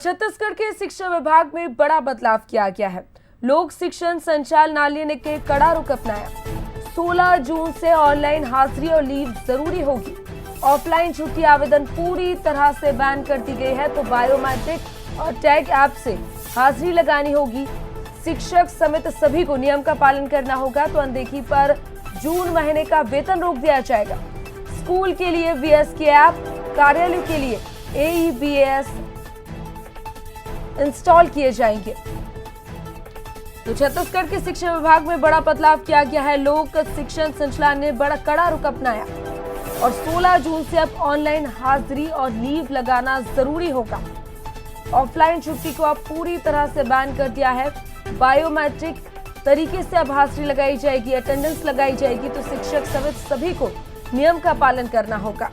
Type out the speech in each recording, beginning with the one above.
छत्तीसगढ़ के शिक्षा विभाग में बड़ा बदलाव किया गया है। लोक शिक्षण संचालनालय ने के कड़ा रुख अपनाया। 16 जून से ऑनलाइन हाजिरी और लीव जरूरी होगी। ऑफलाइन छुट्टी आवेदन पूरी तरह से बैन कर दी गई है, तो बायोमेट्रिक और टैग ऐप से हाजिरी लगानी होगी। शिक्षक समेत सभी को नियम का पालन करना होगा, तो अनदेखी पर जून महीने का वेतन रोक दिया जाएगा। स्कूल के लिए VSK ऐप, कार्यालय के लिए AEBS इंस्टॉल किए जाएंगे। तो छत्तीसगढ़ के शिक्षा विभाग में बड़ा बदलाव किया गया है। लोक शिक्षण संचालनालय ने बड़ा कड़ा रुख अपनाया और 16 जून से अब ऑनलाइन हाजिरी और लीव लगाना जरूरी होगा। ऑफलाइन छुट्टी को अब पूरी तरह से बैन कर दिया है। बायोमेट्रिक तरीके से अब हाजिरी लगाई जाएगी, अटेंडेंस लगाई जाएगी, तो शिक्षक समेत सभी को नियम का पालन करना होगा।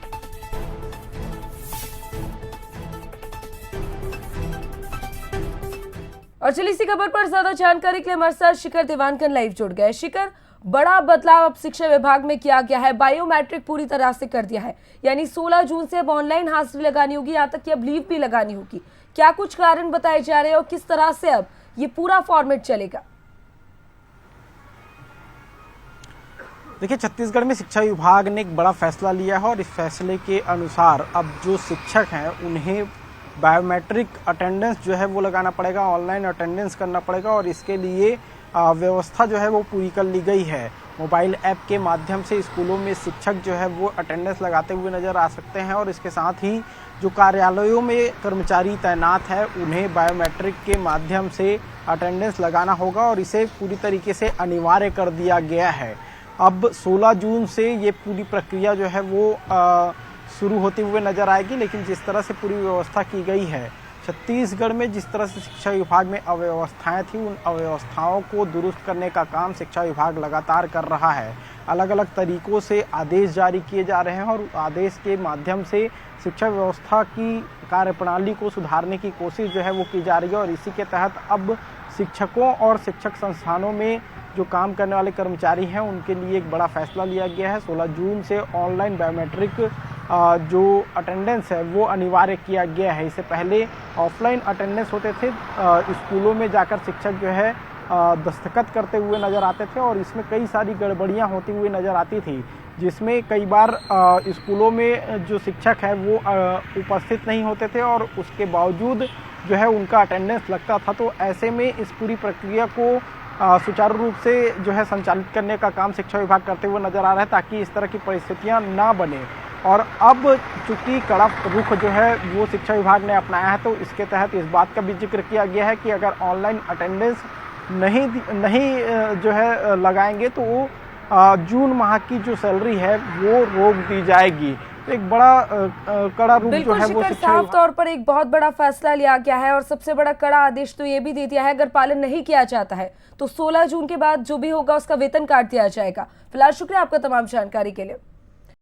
और चलिए इसी खबर पर ज्यादा जानकारी के लिए हमारे साथ शिखर देवानकर लाइव जुड़ गए। शिखर, बड़ा बदलाव अब शिक्षा विभाग में किया गया है। बायोमेट्रिक पूरी तरह से कर दिया है, यानी 16 जून से अब ऑनलाइन हाजिरी लगानी होगी, यहाँ तक कि अब लीव भी लगानी होगी। क्या कुछ कारण बताए जा रहे हैं और किस तरह से अब ये पूरा फॉर्मेट चलेगा? देखिए, छत्तीसगढ़ में शिक्षा विभाग ने एक बड़ा फैसला लिया है और इस फैसले के अनुसार अब जो शिक्षक हैं उन्हें बायोमेट्रिक अटेंडेंस जो है वो लगाना पड़ेगा, ऑनलाइन अटेंडेंस करना पड़ेगा और इसके लिए व्यवस्था जो है वो पूरी कर ली गई है। मोबाइल ऐप के माध्यम से स्कूलों में शिक्षक जो है वो अटेंडेंस लगाते हुए नज़र आ सकते हैं और इसके साथ ही जो कार्यालयों में कर्मचारी तैनात है उन्हें बायोमेट्रिक के माध्यम से अटेंडेंस लगाना होगा और इसे पूरी तरीके से अनिवार्य कर दिया गया है। अब 16 जून से ये पूरी प्रक्रिया जो है वो शुरू होते हुए नजर आएगी, लेकिन जिस तरह से पूरी व्यवस्था की गई है, छत्तीसगढ़ में जिस तरह से शिक्षा विभाग में अव्यवस्थाएं थी, उन अव्यवस्थाओं को दुरुस्त करने का काम शिक्षा विभाग लगातार कर रहा है। अलग अलग तरीकों से आदेश जारी किए जा रहे हैं और आदेश के माध्यम से शिक्षा व्यवस्था की कार्यप्रणाली को सुधारने की कोशिश जो है वो की जा रही है और इसी के तहत अब शिक्षकों और शिक्षक संस्थानों में जो काम करने वाले कर्मचारी हैं उनके लिए एक बड़ा फैसला लिया गया है। 16 जून से ऑनलाइन बायोमेट्रिक जो अटेंडेंस है वो अनिवार्य किया गया है। इससे पहले ऑफलाइन अटेंडेंस होते थे, स्कूलों में जाकर शिक्षक जो है दस्तखत करते हुए नज़र आते थे और इसमें कई सारी गड़बड़ियां होती हुई नज़र आती थी, जिसमें कई बार स्कूलों में जो शिक्षक है वो उपस्थित नहीं होते थे और उसके बावजूद जो है उनका अटेंडेंस लगता था। तो ऐसे में इस पूरी प्रक्रिया को सुचारू रूप से जो है संचालित करने का काम शिक्षा विभाग करते हुए नजर आ रहा है, ताकि इस तरह की परिस्थितियां ना बने। और अब चूंकि कड़ा रुख जो है वो शिक्षा विभाग ने अपनाया है, तो इसके तहत इस बात का भी जिक्र किया गया है कि अगर ऑनलाइन अटेंडेंस नहीं जो है लगाएंगे तो वो जून माह की जो सैलरी है वो रोक दी जाएगी। तो एक बड़ा कड़ा रूप जो है वो साफ तौर पर एक बहुत बड़ा फैसला लिया गया है और सबसे बड़ा कड़ा आदेश तो ये भी दे दिया है, अगर पालन नहीं किया जाता है तो 16 जून के बाद जो भी होगा उसका वेतन काट दिया जाएगा। फिलहाल शुक्रिया आपका तमाम जानकारी के लिए।